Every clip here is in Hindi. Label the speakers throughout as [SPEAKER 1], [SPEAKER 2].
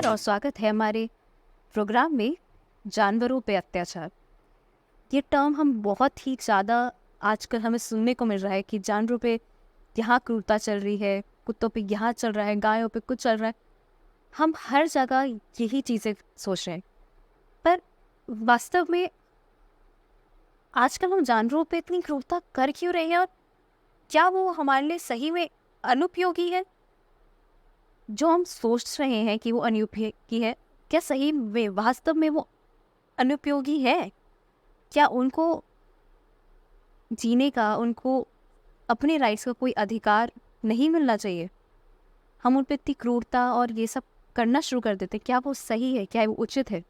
[SPEAKER 1] और स्वागत है हमारे प्रोग्राम में जानवरों पे अत्याचार। ये टर्म हम बहुत ही ज़्यादा आजकल हमें सुनने को मिल रहा है कि जानवरों पे यहाँ क्रूरता चल रही है, कुत्तों पे यहाँ चल रहा है, गायों पे कुछ चल रहा है। हम हर जगह यही चीज़ें सोच रहे हैं, पर वास्तव में आजकल हम जानवरों पे इतनी क्रूरता कर क्यों रहे हैं और क्या वो हमारे लिए सही में अनुपयोगी है? जो हम सोच रहे हैं कि वो अनुपयोगी है, क्या सही में वास्तव में वो अनुपयोगी है? क्या उनको जीने का, उनको अपने राइट्स का कोई अधिकार नहीं मिलना चाहिए? हम उन पे इतनी क्रूरता और ये सब करना शुरू कर देते, क्या वो सही है? क्या वो उचित है?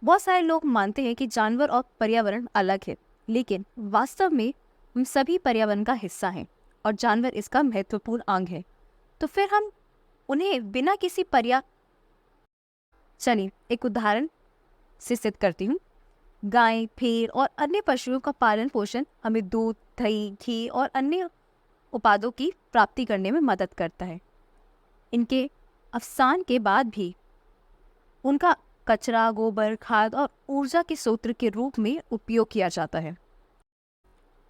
[SPEAKER 1] बहुत सारे लोग मानते हैं कि जानवर और पर्यावरण अलग है, लेकिन वास्तव में हम सभी पर्यावरण का हिस्सा हैं और जानवर इसका महत्वपूर्ण अंग है। तो फिर हम उन्हें बिना किसी चलिए एक उदाहरण से सिद्ध करती हूँ। गाय, भेड़ और अन्य पशुओं का पालन पोषण हमें दूध, दही, घी और अन्य उत्पादों की प्राप्ति करने में मदद करता है। इनके अवसान के बाद भी उनका कचरा, गोबर, खाद और ऊर्जा के स्रोत के रूप में उपयोग किया जाता है।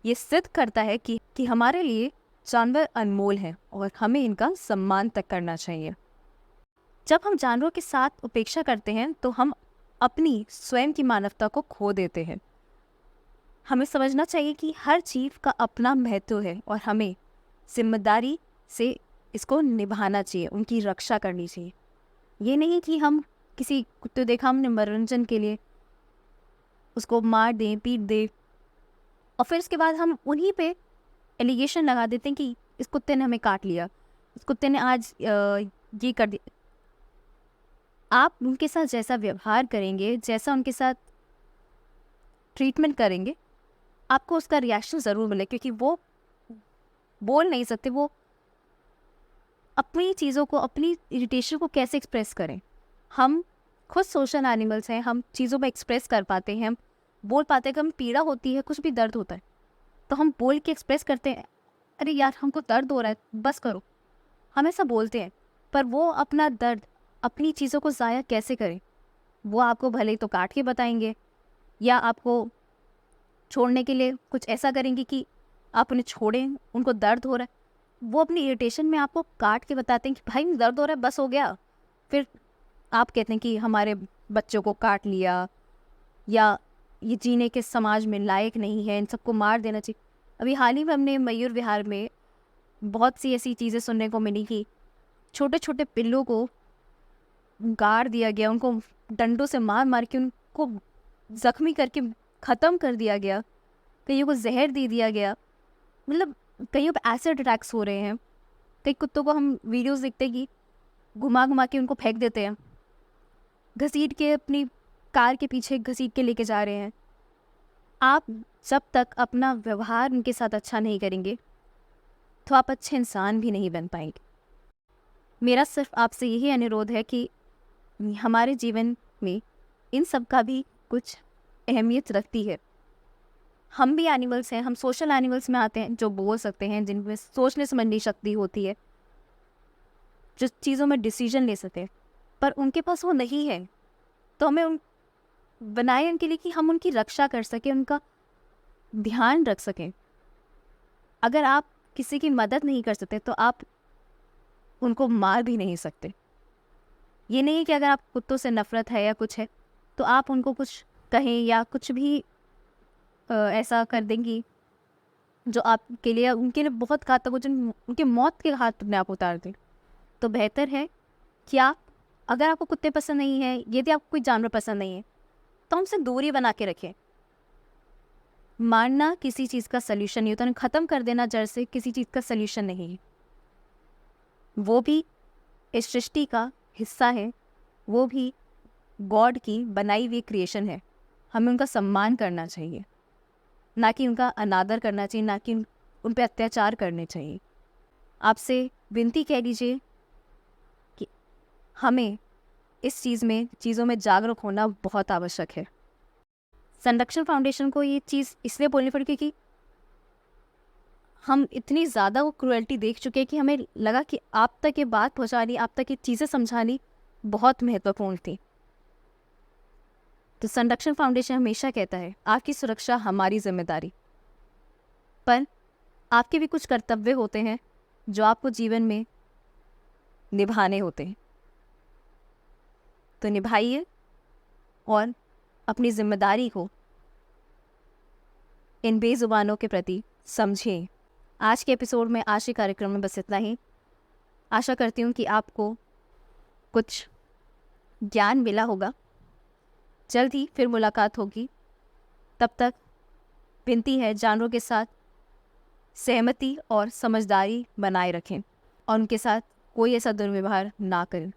[SPEAKER 1] ये सिद्ध करता है कि हमारे लिए जानवर अनमोल हैं और हमें इनका सम्मान तक करना चाहिए। जब हम जानवरों के साथ उपेक्षा करते हैं तो हम अपनी स्वयं की मानवता को खो देते हैं। हमें समझना चाहिए कि हर जीव का अपना महत्व है और हमें जिम्मेदारी से इसको निभाना चाहिए, उनकी रक्षा करनी चाहिए। ये नहीं कि हम किसी कुत्ते देखा हमने मनोरंजन के लिए उसको मार दें, पीट दें और फिर उसके बाद हम उन्हीं पे एलिगेशन लगा देते हैं कि इस कुत्ते ने हमें काट लिया, इस कुत्ते ने आज ये कर दिया। आप उनके साथ जैसा व्यवहार करेंगे, जैसा उनके साथ ट्रीटमेंट करेंगे, आपको उसका रिएक्शन ज़रूर मिले, क्योंकि वो बोल नहीं सकते। वो अपनी चीज़ों को, अपनी इरिटेशन को कैसे एक्सप्रेस करें? हम खुद सोशल एनिमल्स हैं, हम चीज़ों में एक्सप्रेस कर पाते हैं, हम बोल पाते हैं कि हमें पीड़ा होती है, कुछ भी दर्द होता है तो हम बोल के एक्सप्रेस करते हैं, अरे यार हमको दर्द हो रहा है, बस करो। हम ऐसा बोलते हैं, पर वो अपना दर्द, अपनी चीज़ों को ज़ाया कैसे करें? वो आपको भले ही तो काट के बताएंगे या आपको छोड़ने के लिए कुछ ऐसा करेंगे कि आप उन्हें छोड़ें, उनको दर्द हो रहा है। वो अपनी इरिटेशन में आपको काट के बताते हैं कि भाई दर्द हो रहा है, बस हो गया। फिर आप कहते हैं कि हमारे बच्चों को काट लिया या ये जीने के समाज में लायक नहीं है, इन सबको मार देना चाहिए। अभी हाल ही में हमने मयूर विहार में बहुत सी ऐसी चीज़ें सुनने को मिली कि छोटे छोटे पिल्लों को गाड़ दिया गया, उनको डंडों से मार मार के उनको जख्मी करके ख़त्म कर दिया गया, कईयों को जहर दे दिया गया। मतलब कईयों पे एसिड अटैक्स हो रहे हैं। कई कुत्तों को हम वीडियोस देखते हैं कि घुमा घुमा के उनको फेंक देते हैं, घसीट के अपनी कार के पीछे घसीट के लेके जा रहे हैं। आप जब तक अपना व्यवहार उनके साथ अच्छा नहीं करेंगे तो आप अच्छे इंसान भी नहीं बन पाएंगे। मेरा सिर्फ आपसे यही अनुरोध है कि हमारे जीवन में इन सब का भी कुछ अहमियत रखती है। हम भी एनिमल्स हैं, हम सोशल एनिमल्स में आते हैं जो बोल सकते हैं, जिनमें सोचने समझने शक्ति होती है, जो चीज़ों में डिसीजन ले सकते हैं, पर उनके पास वो नहीं है। तो हमें उन बनाए उनके लिए कि हम उनकी रक्षा कर सकें, उनका ध्यान रख सकें। अगर आप किसी की मदद नहीं कर सकते तो आप उनको मार भी नहीं सकते। ये नहीं कि अगर आप कुत्तों से नफरत है या कुछ है तो आप उनको कुछ कहें या कुछ भी ऐसा कर देंगी जो आपके लिए, उनके लिए बहुत घातक हो, जो उनके मौत के हाथ में आप उतार दें। तो बेहतर है कि आप, अगर आपको कुत्ते पसंद नहीं है, यदि आपको कोई जानवर पसंद नहीं है, तो हमसे दूरी बना के रखें। मारना किसी चीज़ का सल्यूशन नहीं होता, उन्हें ख़त्म कर देना जड़ से किसी चीज़ का सल्यूशन नहीं है। वो भी इस सृष्टि का हिस्सा है, वो भी गॉड की बनाई हुई क्रिएशन है। हमें उनका सम्मान करना चाहिए, ना कि उनका अनादर करना चाहिए, ना कि उन पे अत्याचार करने चाहिए। आपसे विनती कह लीजिए कि हमें इस चीज़ों में जागरूक होना बहुत आवश्यक है। संरक्षण फाउंडेशन को ये चीज़ इसलिए बोलनी पड़ी क्योंकि हम इतनी ज़्यादा वो क्रूएल्टी देख चुके हैं कि हमें लगा कि आप तक ये बात पहुंचानी, आप तक ये चीज़ें समझानी बहुत महत्वपूर्ण थी। तो संरक्षण फाउंडेशन हमेशा कहता है आपकी सुरक्षा हमारी जिम्मेदारी, पर आपके भी कुछ कर्तव्य होते हैं जो आपको जीवन में निभाने होते हैं। तो निभाइए और अपनी जिम्मेदारी को इन बेजुबानों के प्रति समझें। आज के एपिसोड में, आज के कार्यक्रम में बस इतना ही। आशा करती हूँ कि आपको कुछ ज्ञान मिला होगा। जल्द ही फिर मुलाकात होगी। तब तक विनती है, जानवरों के साथ सहमति और समझदारी बनाए रखें और उनके साथ कोई ऐसा दुर्व्यवहार ना करें।